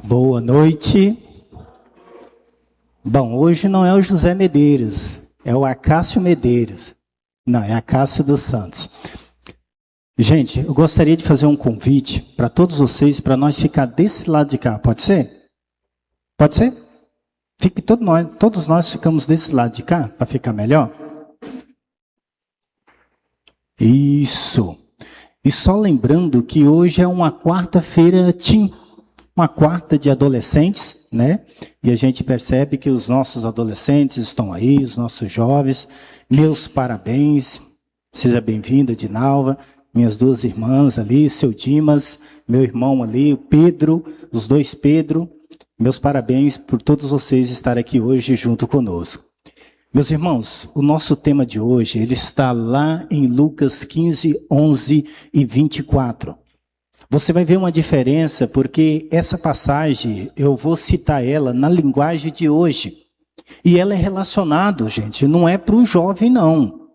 Boa noite. Bom, hoje não é o José Medeiros, é o Acácio Medeiros. Não, é Acácio dos Santos. Gente, eu gostaria de fazer um convite para todos vocês, para nós ficar desse lado de cá, pode ser? Pode ser? Fique todos nós ficamos desse lado de cá, para ficar melhor? Isso. E só lembrando que hoje é uma quarta-feira Tim, uma quarta de adolescentes, né? E a gente percebe que os nossos adolescentes estão aí, os nossos jovens. Meus parabéns. Seja bem-vinda, Dinalva. Minhas duas irmãs ali, seu Dimas, meu irmão ali, o Pedro, os dois Pedro. Meus parabéns por todos vocês estarem aqui hoje junto conosco. Meus irmãos, o nosso tema de hoje, ele está lá em Lucas 15, 11 e 24. Você vai ver uma diferença, porque essa passagem, eu vou citar ela na linguagem de hoje. E ela é relacionada, gente, não é para o jovem, não.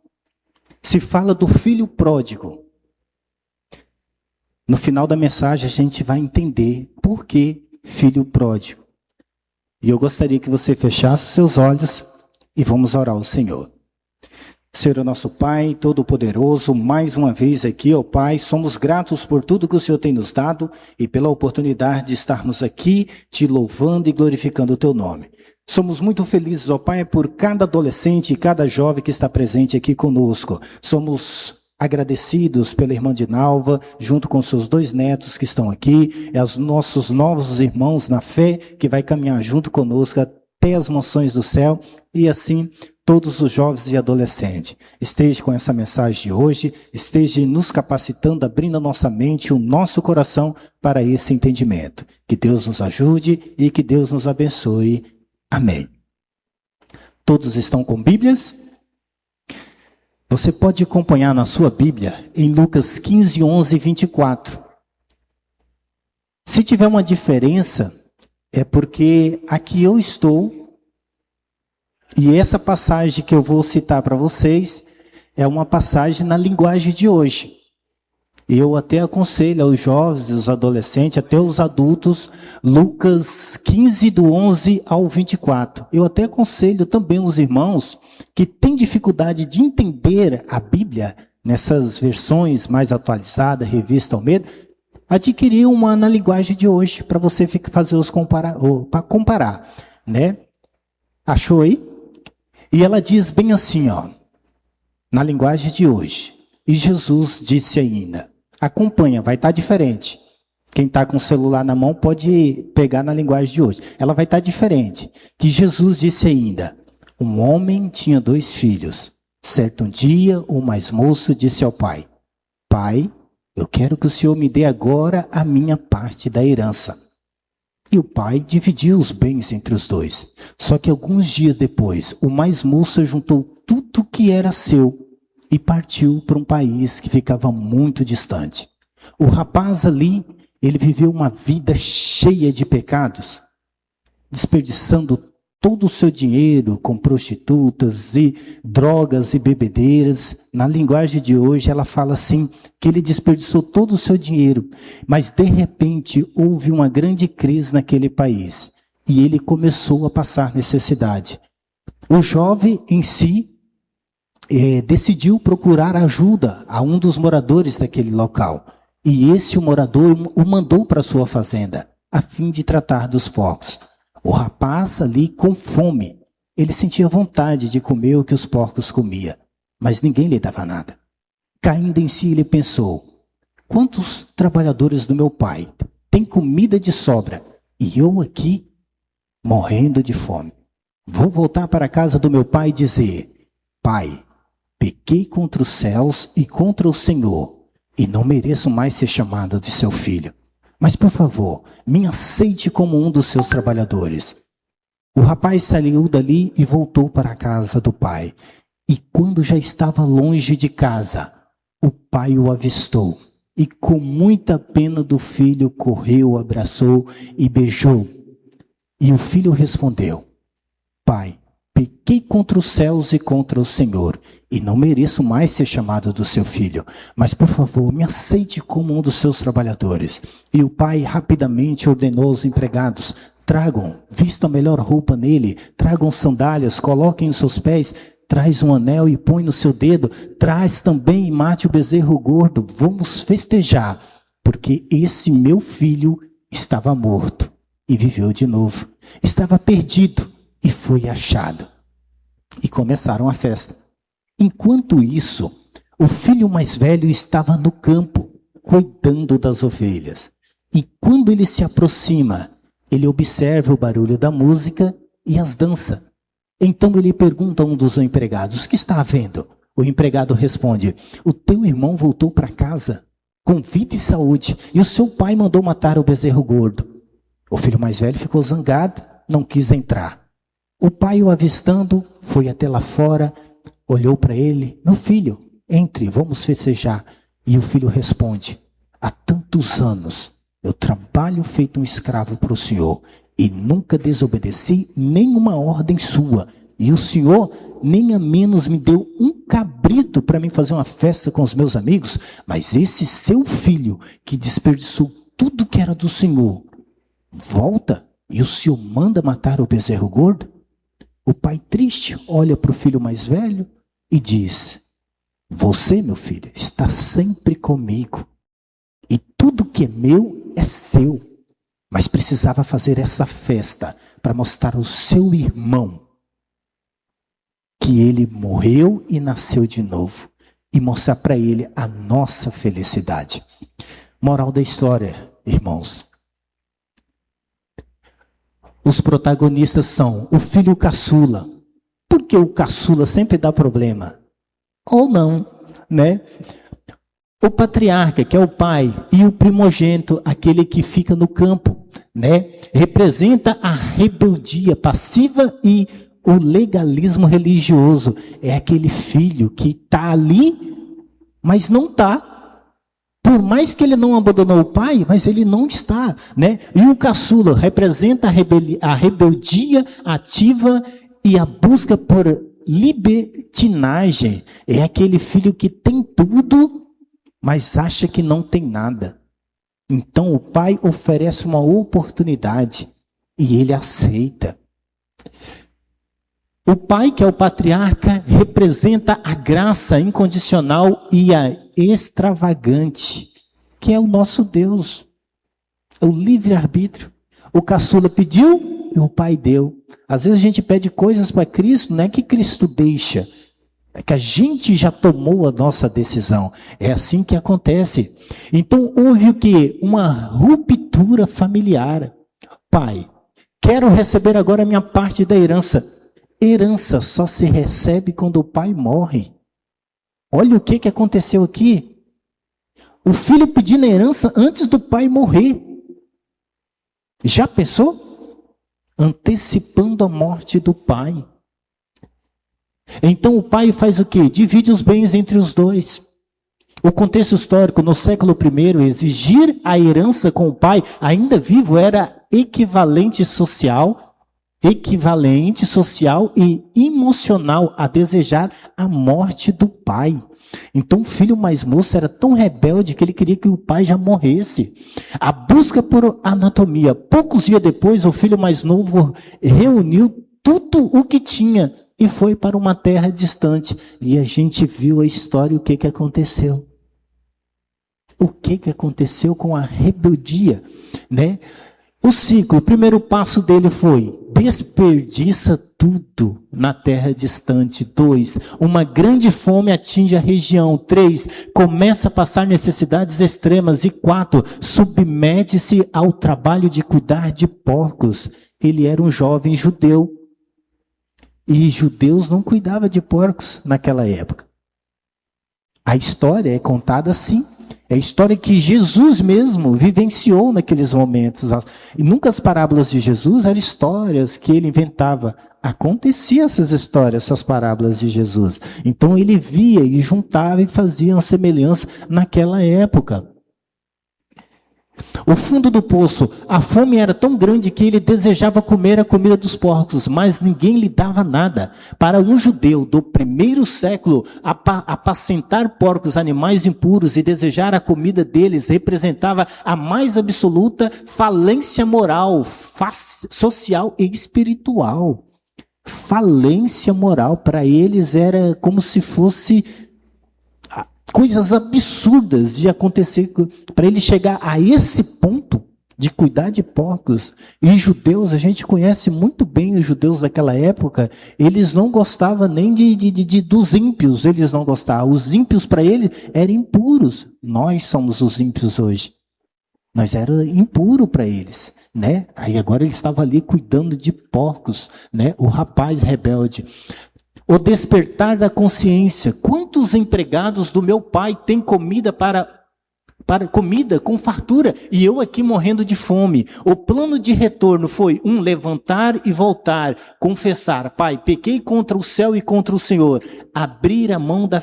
Se fala do filho pródigo. No final da mensagem, a gente vai entender por que filho pródigo. E eu gostaria que você fechasse seus olhos e vamos orar ao Senhor. Senhor, nosso Pai Todo-Poderoso, mais uma vez aqui, ó Pai, somos gratos por tudo que o Senhor tem nos dado e pela oportunidade de estarmos aqui te louvando e glorificando o teu nome. Somos muito felizes, ó Pai, por cada adolescente e cada jovem que está presente aqui conosco. Somos agradecidos pela irmã Dinalva, junto com seus dois netos que estão aqui, e aos nossos novos irmãos na fé, que vai caminhar junto conosco até as mansões do céu, e assim todos os jovens e adolescentes. Esteja com essa mensagem de hoje, esteja nos capacitando, abrindo a nossa mente e o nosso coração para esse entendimento. Que Deus nos ajude e que Deus nos abençoe. Amém. Todos estão com Bíblias? Você pode acompanhar na sua Bíblia em Lucas 15, 11 e 24. Se tiver uma diferença, é porque aqui eu estou. E essa passagem que eu vou citar para vocês é uma passagem na linguagem de hoje. Eu até aconselho aos jovens, os adolescentes, até os adultos, Lucas 15, do 11 ao 24. Eu até aconselho também os irmãos que têm dificuldade de entender a Bíblia, nessas versões mais atualizadas, revista Almeida, adquirir uma na linguagem de hoje, para você fazer para comparar, né? Achou aí? E ela diz bem assim, ó, na linguagem de hoje. E Jesus disse ainda, acompanha, vai estar diferente. Quem está com o celular na mão pode pegar na linguagem de hoje. Ela vai estar diferente. Que Jesus disse ainda, um homem tinha 2 filhos. Certo dia, o mais moço disse ao pai, pai, eu quero que o senhor me dê agora a minha parte da herança. E o pai dividiu os bens entre os 2. Só que alguns dias depois, o mais moço juntou tudo que era seu e partiu para um país que ficava muito distante. O rapaz ali, ele viveu uma vida cheia de pecados, desperdiçando todo o seu dinheiro com prostitutas e drogas e bebedeiras. Na linguagem de hoje, ela fala assim, que ele desperdiçou todo o seu dinheiro. Mas, de repente, houve uma grande crise naquele país. E ele começou a passar necessidade. O jovem em si decidiu procurar ajuda a um dos moradores daquele local. E esse morador o mandou para sua fazenda, a fim de tratar dos porcos. O rapaz ali com fome, ele sentia vontade de comer o que os porcos comiam, mas ninguém lhe dava nada. Caindo em si, ele pensou, quantos trabalhadores do meu pai têm comida de sobra e eu aqui morrendo de fome? Vou voltar para a casa do meu pai e dizer, pai, pequei contra os céus e contra o Senhor e não mereço mais ser chamado de seu filho. Mas, por favor, me aceite como um dos seus trabalhadores. O rapaz saiu dali e voltou para a casa do pai. E quando já estava longe de casa, o pai o avistou. E com muita pena do filho, correu, abraçou e beijou. E o filho respondeu, pai, pequei contra os céus e contra o Senhor, e não mereço mais ser chamado do seu filho. Mas, por favor, me aceite como um dos seus trabalhadores. E o pai rapidamente ordenou aos empregados: tragam, vistam a melhor roupa nele, tragam sandálias, coloquem os seus pés, traz um anel e põe no seu dedo, traz também e mate o bezerro gordo, vamos festejar, porque esse meu filho estava morto e viveu de novo, estava perdido e foi achado. E começaram a festa. Enquanto isso, o filho mais velho estava no campo, cuidando das ovelhas. E quando ele se aproxima, ele observa o barulho da música e as danças. Então ele pergunta a um dos empregados: o que está havendo? O empregado responde: o teu irmão voltou para casa com vida e saúde, e o seu pai mandou matar o bezerro gordo. O filho mais velho ficou zangado, não quis entrar. O pai, o avistando, foi até lá fora, olhou para ele: meu filho, entre, vamos festejar. E o filho responde: há tantos anos eu trabalho feito um escravo para o Senhor e nunca desobedeci nenhuma ordem sua. E o Senhor nem a menos me deu um cabrito para mim fazer uma festa com os meus amigos. Mas esse seu filho, que desperdiçou tudo que era do Senhor, volta e o Senhor manda matar o bezerro gordo? O pai, triste, olha para o filho mais velho e diz: você, meu filho, está sempre comigo. E tudo que é meu é seu. Mas precisava fazer essa festa para mostrar ao seu irmão que ele morreu e nasceu de novo. E mostrar para ele a nossa felicidade. Moral da história, irmãos. Os protagonistas são o filho caçula. Porque o caçula sempre dá problema. Ou não, né? O patriarca, que é o pai, e o primogênito, aquele que fica no campo, né? Representa a rebeldia passiva e o legalismo religioso. É aquele filho que está ali, mas não está. Por mais que ele não abandonou o pai, mas ele não está, né? E o caçula representa a rebeldia ativa e a busca por libertinagem. É aquele filho que tem tudo, mas acha que não tem nada. Então o pai oferece uma oportunidade e ele aceita. O pai, que é o patriarca, representa a graça incondicional e a extravagante, que é o nosso Deus. É o livre-arbítrio. O caçula pediu e o pai deu. Às vezes a gente pede coisas para Cristo, não é que Cristo deixa. É que a gente já tomou a nossa decisão. É assim que acontece. Então houve o quê? Uma ruptura familiar. Pai, quero receber agora a minha parte da herança. Herança só se recebe quando o pai morre. Olha o que aconteceu aqui. O filho pedindo a herança antes do pai morrer. Já pensou? Antecipando a morte do pai. Então o pai faz o quê? Divide os bens entre os dois. O contexto histórico no século I, exigir a herança com o pai ainda vivo era equivalente social e emocional a desejar a morte do pai. Então o filho mais moço era tão rebelde que ele queria que o pai já morresse. A busca por anatomia. Poucos dias depois, o filho mais novo reuniu tudo o que tinha e foi para uma terra distante. E a gente viu a história, o que aconteceu. O que aconteceu com a rebeldia, né? O ciclo, o primeiro passo dele foi: desperdiça tudo na terra distante. 2, uma grande fome atinge a região. 3, começa a passar necessidades extremas. E 4, submete-se ao trabalho de cuidar de porcos. Ele era um jovem judeu. E judeus não cuidavam de porcos naquela época. A história é contada assim. É a história que Jesus mesmo vivenciou naqueles momentos. E nunca as parábolas de Jesus eram histórias que ele inventava. Aconteciam essas histórias, essas parábolas de Jesus. Então ele via e juntava e fazia uma semelhança naquela época. O fundo do poço, a fome era tão grande que ele desejava comer a comida dos porcos, mas ninguém lhe dava nada. Para um judeu do primeiro século, apacentar porcos, animais impuros e desejar a comida deles representava a mais absoluta falência moral, social e espiritual. Falência moral para eles era como se fosse coisas absurdas de acontecer, para ele chegar a esse ponto de cuidar de porcos. E judeus, a gente conhece muito bem os judeus daquela época, eles não gostavam nem dos ímpios, eles não gostavam. Os ímpios para ele eram impuros. Nós somos os ímpios hoje. Nós era impuro para eles, né? Aí agora ele estava ali cuidando de porcos, né? O rapaz rebelde. O despertar da consciência. Quantos empregados do meu pai têm comida para comida com fartura e eu aqui morrendo de fome? O plano de retorno foi levantar e voltar, confessar: pai, pequei contra o céu e contra o Senhor. Abrir mão da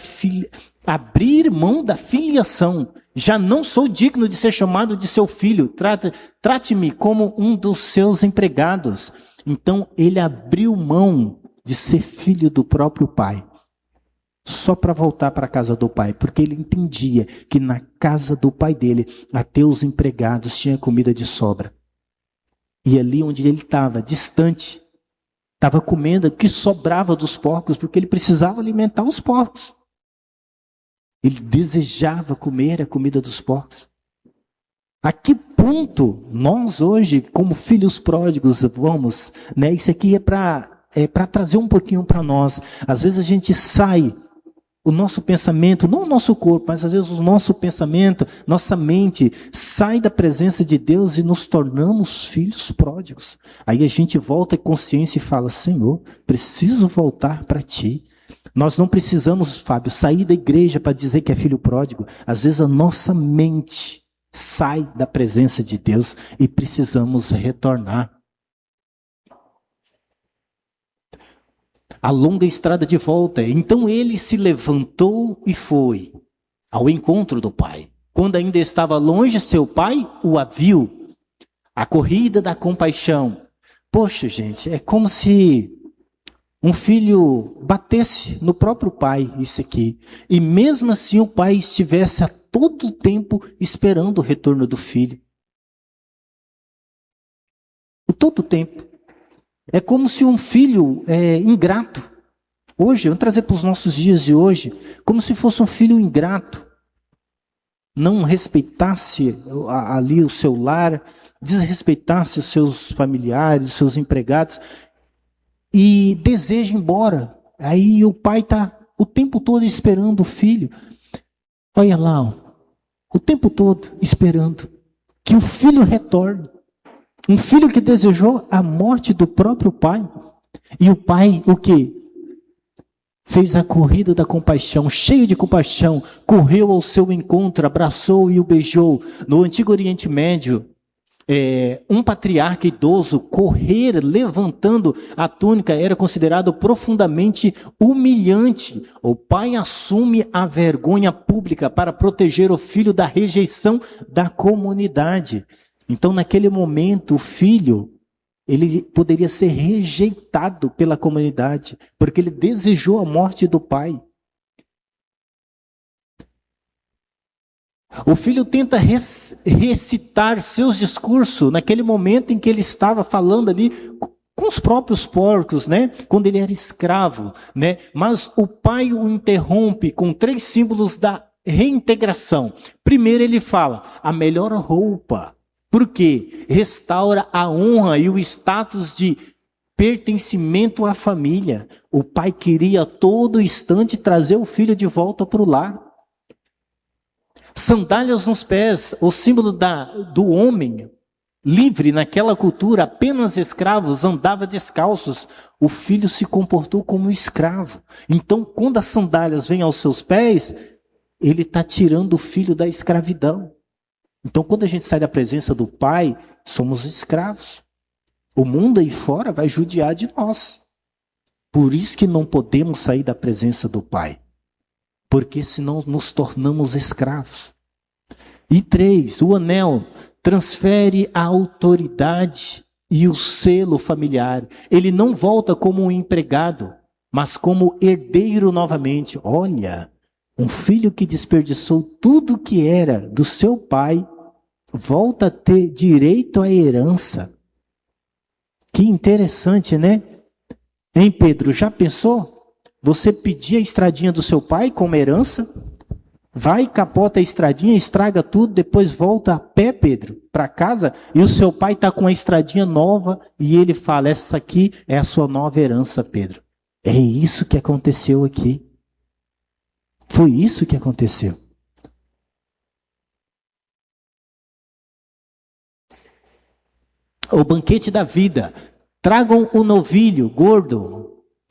filiação. Já não sou digno de ser chamado de seu filho. Trate-me como um dos seus empregados. Então ele abriu mão de ser filho do próprio pai, só para voltar para a casa do pai, porque ele entendia que na casa do pai dele, até os empregados tinham comida de sobra. E ali onde ele estava, distante, estava comendo o que sobrava dos porcos, porque ele precisava alimentar os porcos. Ele desejava comer a comida dos porcos. A que ponto nós hoje, como filhos pródigos, vamos, né? Isso aqui é para trazer um pouquinho para nós. Às vezes a gente sai, o nosso pensamento, não o nosso corpo, mas às vezes o nosso pensamento, nossa mente, sai da presença de Deus e nos tornamos filhos pródigos. Aí a gente volta à consciência e fala: Senhor, preciso voltar para Ti. Nós não precisamos, Fábio, sair da igreja para dizer que é filho pródigo. Às vezes a nossa mente sai da presença de Deus e precisamos retornar. A longa estrada de volta. Então ele se levantou e foi ao encontro do pai. Quando ainda estava longe, seu pai o viu. A corrida da compaixão. Poxa, gente, é como se um filho batesse no próprio pai, isso aqui. E mesmo assim o pai estivesse a todo tempo esperando o retorno do filho. O todo tempo. É como se um filho ingrato, hoje, vamos trazer para os nossos dias de hoje, como se fosse um filho ingrato, não respeitasse ali o seu lar, desrespeitasse os seus familiares, os seus empregados, e deseja ir embora. Aí o pai está o tempo todo esperando o filho. Olha lá, o tempo todo esperando que o filho retorne. Um filho que desejou a morte do próprio pai. E o pai, o quê? Fez a corrida da compaixão, cheio de compaixão, correu ao seu encontro, abraçou e o beijou. No Antigo Oriente Médio, um patriarca idoso correr levantando a túnica era considerado profundamente humilhante. O pai assume a vergonha pública para proteger o filho da rejeição da comunidade. Então, naquele momento, o filho, ele poderia ser rejeitado pela comunidade, porque ele desejou a morte do pai. O filho tenta recitar seus discursos naquele momento em que ele estava falando ali com os próprios porcos, né? Quando ele era escravo, né? Mas o pai o interrompe com 3 símbolos da reintegração. Primeiro ele fala: a melhor roupa. Por quê? Restaura a honra e o status de pertencimento à família. O pai queria a todo instante trazer o filho de volta para o lar. Sandálias nos pés, o símbolo do homem livre naquela cultura, apenas escravos, andava descalços. O filho se comportou como escravo. Então, quando as sandálias vêm aos seus pés, ele está tirando o filho da escravidão. Então, quando a gente sai da presença do pai, somos escravos. O mundo aí fora vai judiar de nós. Por isso que não podemos sair da presença do pai. Porque senão nos tornamos escravos. E 3, o anel transfere a autoridade e o selo familiar. Ele não volta como um empregado, mas como herdeiro novamente. Olha, um filho que desperdiçou tudo que era do seu pai, volta a ter direito à herança. Que interessante, né? Hein, Pedro, já pensou? Você pedir a estradinha do seu pai como herança? Vai, capota a estradinha, estraga tudo, depois volta a pé, Pedro, para casa, e o seu pai está com a estradinha nova, e ele fala, essa aqui é a sua nova herança, Pedro. É isso que aconteceu aqui. Foi isso que aconteceu. O banquete da vida. Tragam o novilho gordo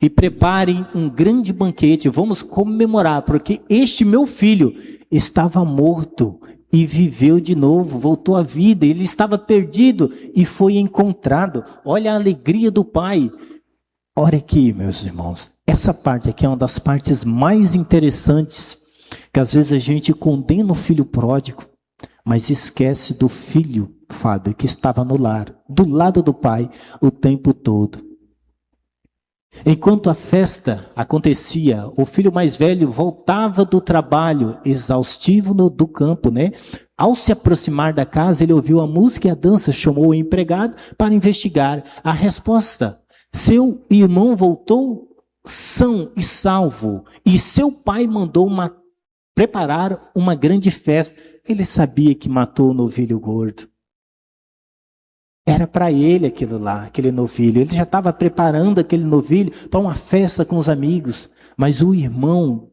e preparem um grande banquete. Vamos comemorar, porque este meu filho estava morto e viveu de novo, voltou à vida. Ele estava perdido e foi encontrado. Olha a alegria do pai. Olha aqui, meus irmãos. Essa parte aqui é uma das partes mais interessantes, que às vezes a gente condena o filho pródigo, mas esquece do filho, Fábio, que estava no lar, do lado do pai, o tempo todo. Enquanto a festa acontecia, o filho mais velho voltava do trabalho exaustivo do campo, né? Ao se aproximar da casa, ele ouviu a música e a dança, chamou o empregado para investigar. A resposta, seu irmão voltou são e salvo, e seu pai mandou preparar uma grande festa. Ele sabia que matou o novilho gordo. Era para ele aquilo lá, aquele novilho. Ele já estava preparando aquele novilho para uma festa com os amigos. Mas o irmão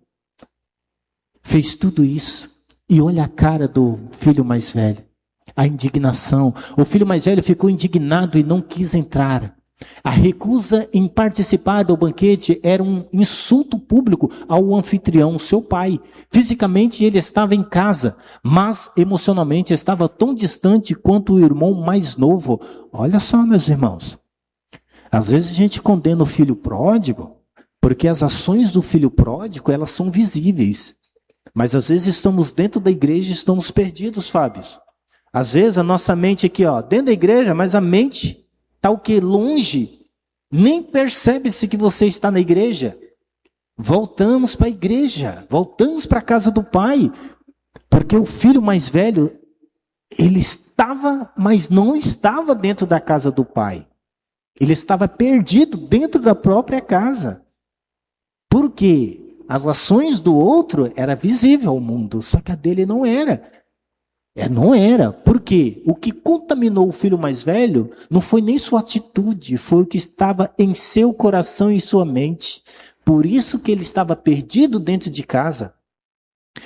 fez tudo isso. E olha a cara do filho mais velho. A indignação. O filho mais velho ficou indignado e não quis entrar. A recusa em participar do banquete era um insulto público ao anfitrião, seu pai. Fisicamente ele estava em casa, mas emocionalmente estava tão distante quanto o irmão mais novo. Olha só, meus irmãos. Às vezes a gente condena o filho pródigo, porque as ações do filho pródigo, elas são visíveis. Mas às vezes estamos dentro da igreja e estamos perdidos, Fábio. Às vezes a nossa mente aqui, dentro da igreja, mas a mente está o que? Longe. Nem percebe-se que você está na igreja. Voltamos para a igreja. Voltamos para a casa do pai. Porque o filho mais velho, ele estava, mas não estava dentro da casa do pai. Ele estava perdido dentro da própria casa. Por quê? As ações do outro eram visíveis ao mundo, só que a dele não era. Não era. Por quê? O que contaminou o filho mais velho não foi nem sua atitude, foi o que estava em seu coração e sua mente. Por isso que ele estava perdido dentro de casa.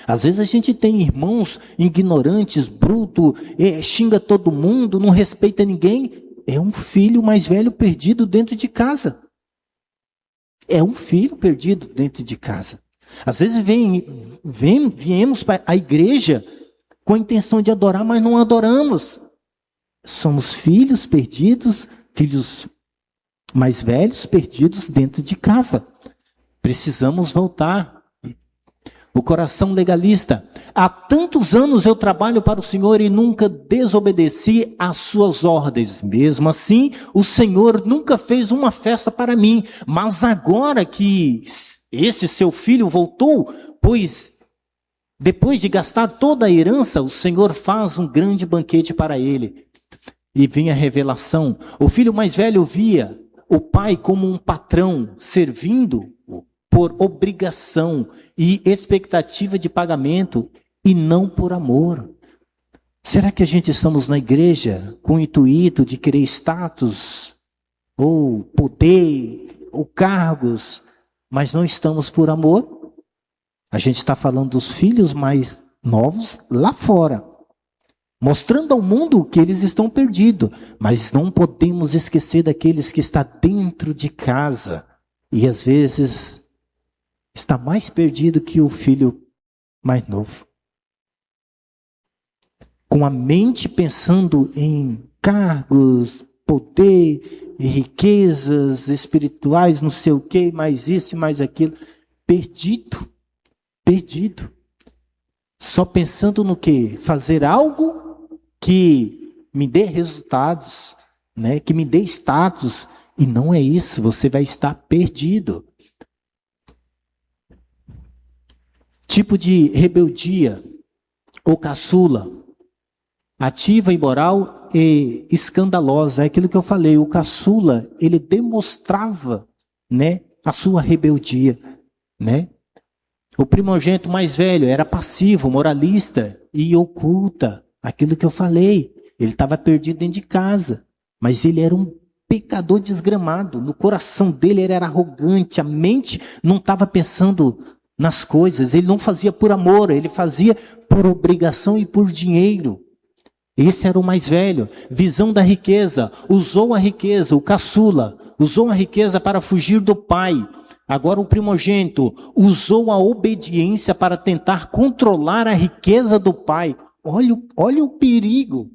Às vezes a gente tem irmãos ignorantes, bruto, xinga todo mundo, não respeita ninguém. É um filho mais velho perdido dentro de casa. É um filho perdido dentro de casa. Às vezes viemos para a igreja com a intenção de adorar, mas não adoramos. Somos filhos perdidos, filhos mais velhos perdidos dentro de casa. Precisamos voltar. O coração legalista. Há tantos anos eu trabalho para o Senhor e nunca desobedeci às suas ordens. Mesmo assim, o Senhor nunca fez uma festa para mim. Mas agora que esse seu filho voltou, pois depois de gastar toda a herança, o Senhor faz um grande banquete para ele. E vem a revelação. O filho mais velho via o pai como um patrão, servindo por obrigação e expectativa de pagamento, e não por amor. Será que a gente estamos na igreja com o intuito de querer status, ou poder, ou cargos, mas não estamos por amor? A gente está falando dos filhos mais novos lá fora, mostrando ao mundo que eles estão perdidos, mas não podemos esquecer daqueles que estão dentro de casa, e às vezes está mais perdido que o filho mais novo. Com a mente pensando em cargos, poder e riquezas espirituais, não sei o que, mais isso e mais aquilo. Perdido. só pensando no quê? Fazer algo que me dê resultados, né? Que me dê status. E não é isso, você vai estar perdido. Tipo de rebeldia ou caçula, ativa, imoral e escandalosa. É aquilo que eu falei, o caçula, ele demonstrava, né, a sua rebeldia, né? O primogênito mais velho era passivo, moralista e oculta. Aquilo que eu falei, ele estava perdido dentro de casa, mas ele era um pecador desgramado. No coração dele ele era arrogante, a mente não estava pensando nas coisas, ele não fazia por amor, ele fazia por obrigação e por dinheiro. Esse era o mais velho. Visão da riqueza, usou a riqueza, o caçula, usou a riqueza para fugir do pai. Agora o primogênito usou a obediência para tentar controlar a riqueza do pai. Olha o perigo.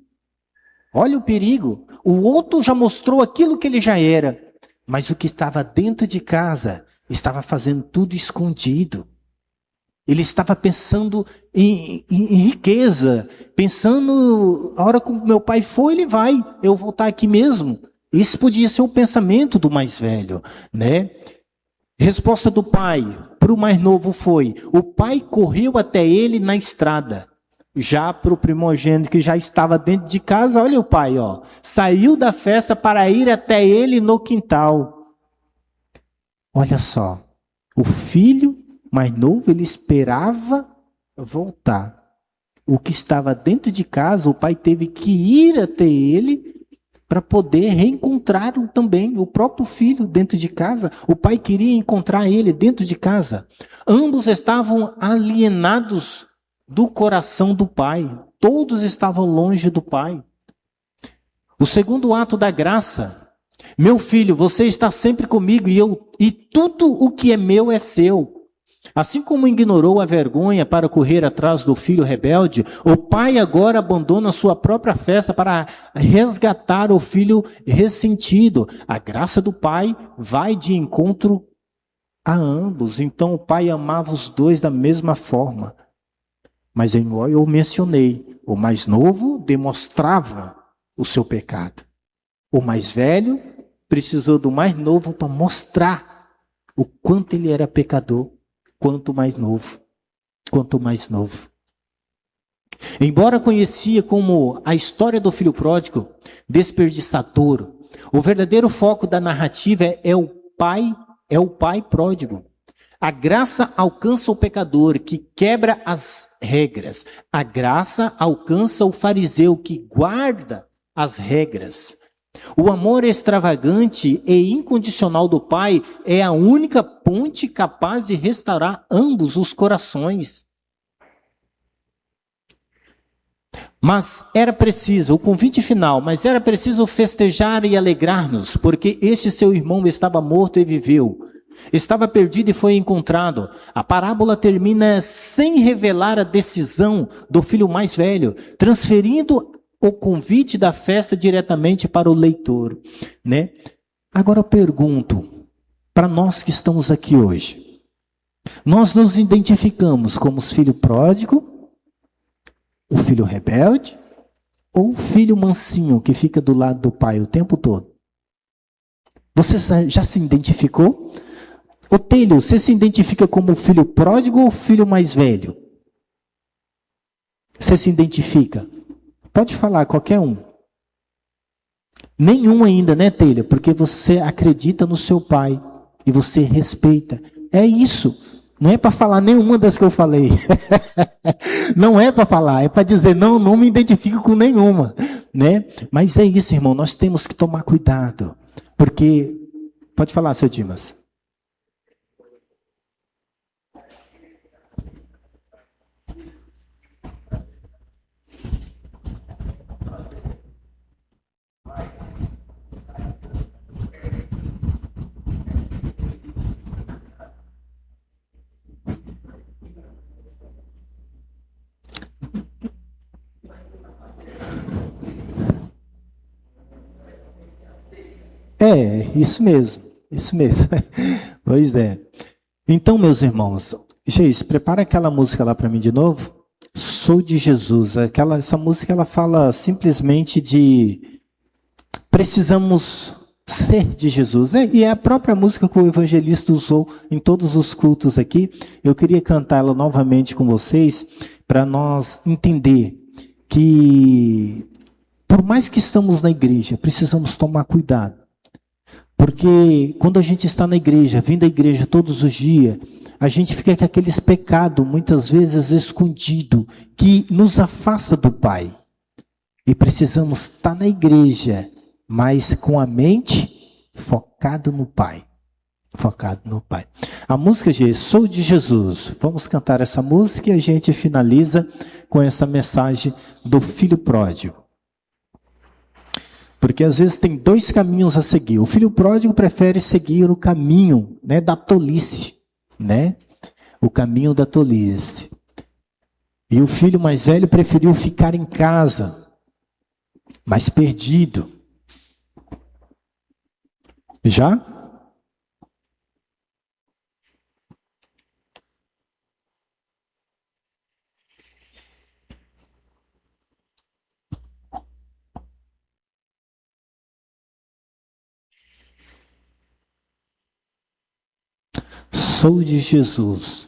Olha o perigo. O outro já mostrou aquilo que ele já era, mas o que estava dentro de casa estava fazendo tudo escondido. Ele estava pensando em riqueza, pensando, a hora que o meu pai for, ele vai, eu vou estar aqui mesmo. Esse podia ser o pensamento do mais velho, né? Resposta do pai para o mais novo foi: o pai correu até ele na estrada. Já para o primogênito que já estava dentro de casa, olha o pai, ó, saiu da festa para ir até ele no quintal. Olha só, o filho mais novo, ele esperava voltar. O que estava dentro de casa, o pai teve que ir até ele para poder reencontrar também o próprio filho dentro de casa. O pai queria encontrar ele dentro de casa. Ambos estavam alienados do coração do pai. Todos estavam longe do pai. O segundo ato da graça: meu filho, você está sempre comigo e tudo o que é meu é seu. Assim como ignorou a vergonha para correr atrás do filho rebelde, o pai agora abandona sua própria festa para resgatar o filho ressentido. A graça do pai vai de encontro a ambos. Então o pai amava os dois da mesma forma. Mas igual eu mencionei, o mais novo demonstrava o seu pecado. O mais velho precisou do mais novo para mostrar o quanto ele era pecador. Quanto mais novo. Embora conhecia como a história do filho pródigo, desperdiçador, o verdadeiro foco da narrativa é o pai pródigo. A graça alcança o pecador que quebra as regras. A graça alcança o fariseu que guarda as regras. O amor extravagante e incondicional do Pai é a única ponte capaz de restaurar ambos os corações. Mas era preciso, o convite final, mas era preciso festejar e alegrar-nos, porque este seu irmão estava morto e viveu. Estava perdido e foi encontrado. A parábola termina sem revelar a decisão do filho mais velho, transferindo o convite da festa diretamente para o leitor, né? Agora eu pergunto, para nós que estamos aqui hoje, nós nos identificamos como os filho pródigo, o filho rebelde, ou o filho mansinho que fica do lado do pai o tempo todo? Você já se identificou? Otélio, você se identifica como o filho pródigo ou o filho mais velho? Você se identifica? Pode falar, qualquer um. Nenhum ainda, né, Telha? Porque você acredita no seu pai e você respeita. É isso. Não é para falar nenhuma das que eu falei. Não é para falar, é para dizer, não me identifico com nenhuma, né? Mas é isso, irmão, nós temos que tomar cuidado. Porque, pode falar, seu Dimas. É, isso mesmo, isso mesmo. Pois é. Então, meus irmãos, Geis, prepara aquela música lá para mim de novo. sou de Jesus. Essa música ela fala simplesmente de precisamos ser de Jesus. E é a própria música que o evangelista usou em todos os cultos aqui. Eu queria cantá-la novamente com vocês para nós entender que, por mais que estamos na igreja, precisamos tomar cuidado. Porque quando a gente está na igreja, vindo à igreja todos os dias, a gente fica com aqueles pecados, muitas vezes escondido, que nos afasta do Pai. E precisamos estar na igreja, mas com a mente focada no Pai. Focado no Pai. A música diz, sou de Jesus. Vamos cantar essa música e a gente finaliza com essa mensagem do filho pródigo. Porque às vezes tem dois caminhos a seguir. O filho pródigo prefere seguir o caminho, né, da tolice, né? O caminho da tolice. E o filho mais velho preferiu ficar em casa, mas perdido. Já? Sou de Jesus.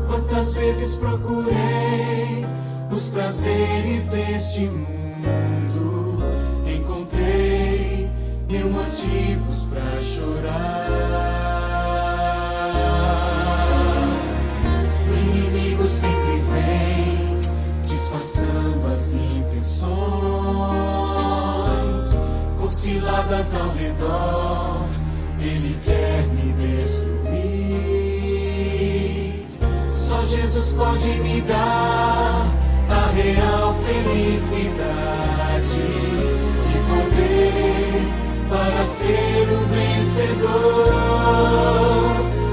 Quantas vezes procurei os prazeres deste mundo, encontrei mil motivos pra chorar. O inimigo sempre vem disfarçando as intenções, com ciladas ao redor, ele quer me destruir. Só Jesus pode me dar a real felicidade e poder para ser o vencedor.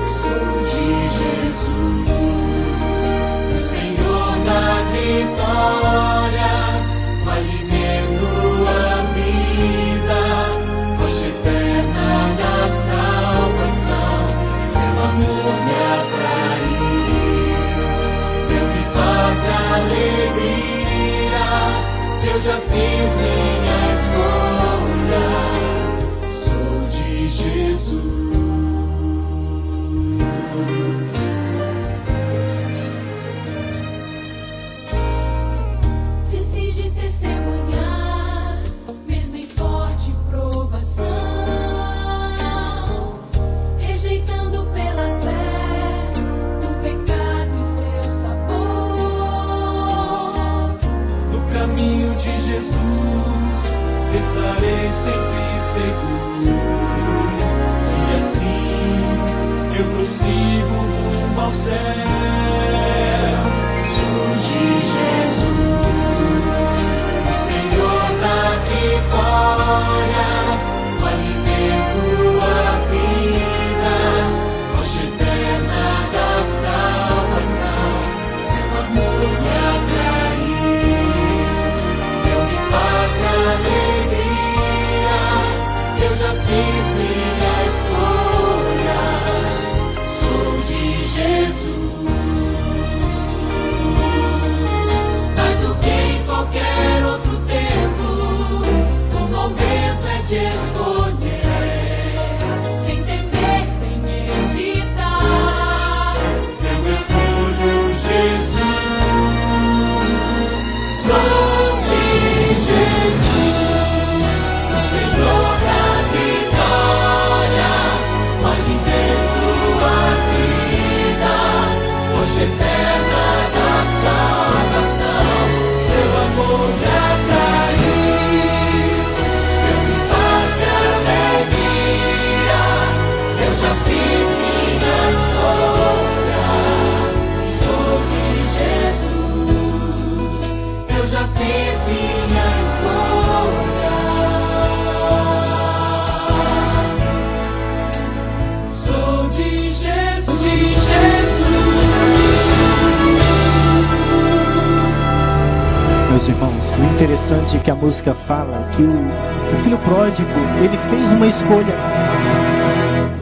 Sou de Jesus, o Senhor da vitória, o alimento, a vida, rocha eterna da salvação. Seu amor me atraiu, paz e alegria, eu já fiz minha escolha, sou de Jesus. Decide testemunhar, mesmo em forte provação, rejeitando pela fé o pecado e seu sabor. No caminho de Jesus estarei sempre seguro, e assim eu prossigo rumo ao céu. Sou de Jesus, o Senhor da vitória, o alimento, a vida, rocha eterna da salvação. Seu amor me atraiu, deu-me paz e alegria, eu já fiz minha escolha, sou de Jesus. Meus irmãos, o interessante é que a música fala que o filho pródigo, ele fez uma escolha: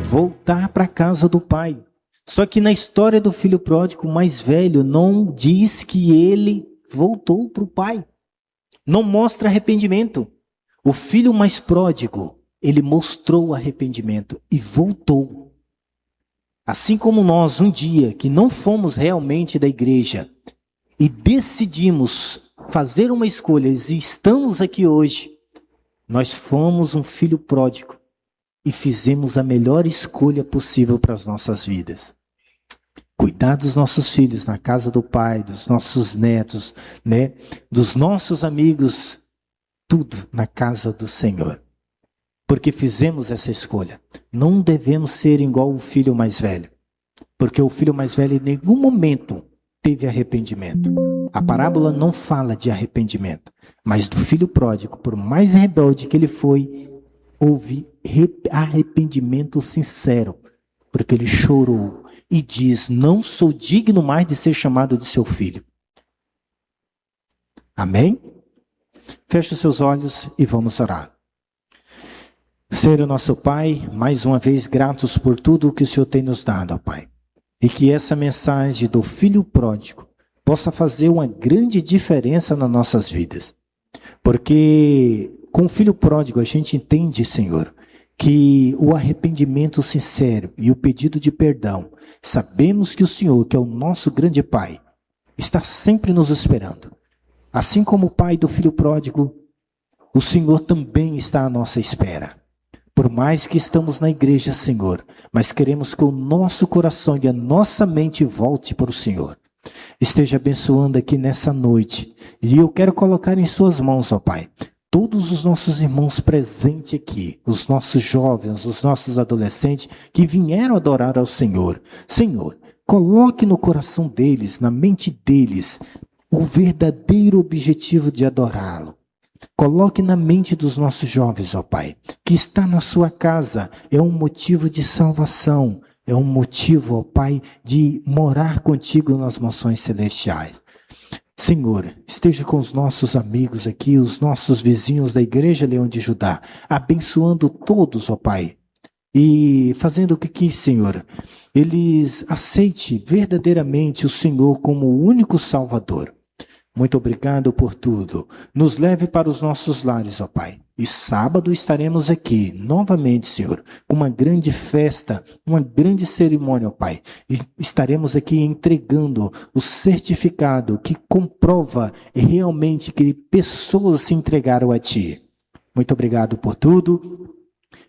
voltar para a casa do pai. Só que na história do filho pródigo mais velho, não diz que ele voltou para o pai. Não mostra arrependimento. O filho mais pródigo, ele mostrou arrependimento e voltou. Assim como nós, um dia, que não fomos realmente da igreja e decidimos fazer uma escolha e estamos aqui hoje, nós fomos um filho pródigo e fizemos a melhor escolha possível para as nossas vidas. Cuidar dos nossos filhos na casa do pai, dos nossos netos, né? Dos nossos amigos, tudo na casa do Senhor. Porque fizemos essa escolha. Não devemos ser igual o filho mais velho. Porque o filho mais velho em nenhum momento teve arrependimento. A parábola não fala de arrependimento. Mas do filho pródigo, por mais rebelde que ele foi, houve arrependimento sincero. Porque ele chorou e diz: não sou digno mais de ser chamado de seu filho. Amém? Feche os seus olhos e vamos orar. Senhor nosso Pai, mais uma vez gratos por tudo que o Senhor tem nos dado, ó Pai. E que essa mensagem do filho pródigo possa fazer uma grande diferença nas nossas vidas. Porque com o filho pródigo a gente entende, Senhor, que o arrependimento sincero e o pedido de perdão, sabemos que o Senhor, que é o nosso grande Pai, está sempre nos esperando. Assim como o pai do filho pródigo, o Senhor também está à nossa espera. Por mais que estamos na igreja, Senhor, mas queremos que o nosso coração e a nossa mente volte para o Senhor. Esteja abençoando aqui nessa noite. E eu quero colocar em suas mãos, ó Pai, todos os nossos irmãos presentes aqui, os nossos jovens, os nossos adolescentes que vieram adorar ao Senhor. Senhor, coloque no coração deles, na mente deles, o verdadeiro objetivo de adorá-lo. Coloque na mente dos nossos jovens, ó Pai, que está na sua casa, é um motivo de salvação, é um motivo, ó Pai, de morar contigo nas mansões celestiais. Senhor, esteja com os nossos amigos aqui, os nossos vizinhos da Igreja Leão de Judá, abençoando todos, ó Pai, e fazendo com que, Senhor, eles aceitem verdadeiramente o Senhor como o único Salvador. Muito obrigado por tudo. Nos leve para os nossos lares, ó Pai. E sábado estaremos aqui, novamente, Senhor, com uma grande festa, uma grande cerimônia, ó Pai. E estaremos aqui entregando o certificado que comprova realmente que pessoas se entregaram a Ti. Muito obrigado por tudo.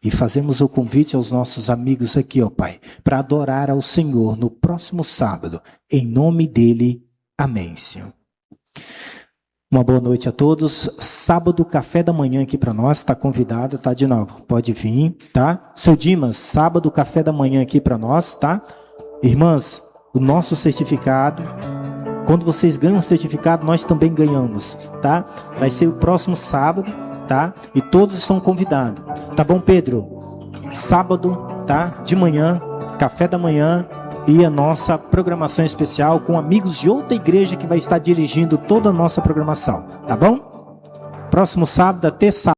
E fazemos o convite aos nossos amigos aqui, ó Pai, para adorar ao Senhor no próximo sábado. Em nome dEle, amém, Senhor. Uma boa noite a todos. Sábado, café da manhã aqui para nós. Está convidado, tá de novo. Pode vir, tá? Seu Dimas, sábado, café da manhã aqui para nós, tá? Irmãs, o nosso certificado. Quando vocês ganham o certificado, nós também ganhamos, tá? Vai ser o próximo sábado, tá? E todos estão convidados. Tá bom, Pedro? Sábado, tá? De manhã, café da manhã. E a nossa programação especial com amigos de outra igreja que vai estar dirigindo toda a nossa programação, tá bom? Próximo sábado, até sábado.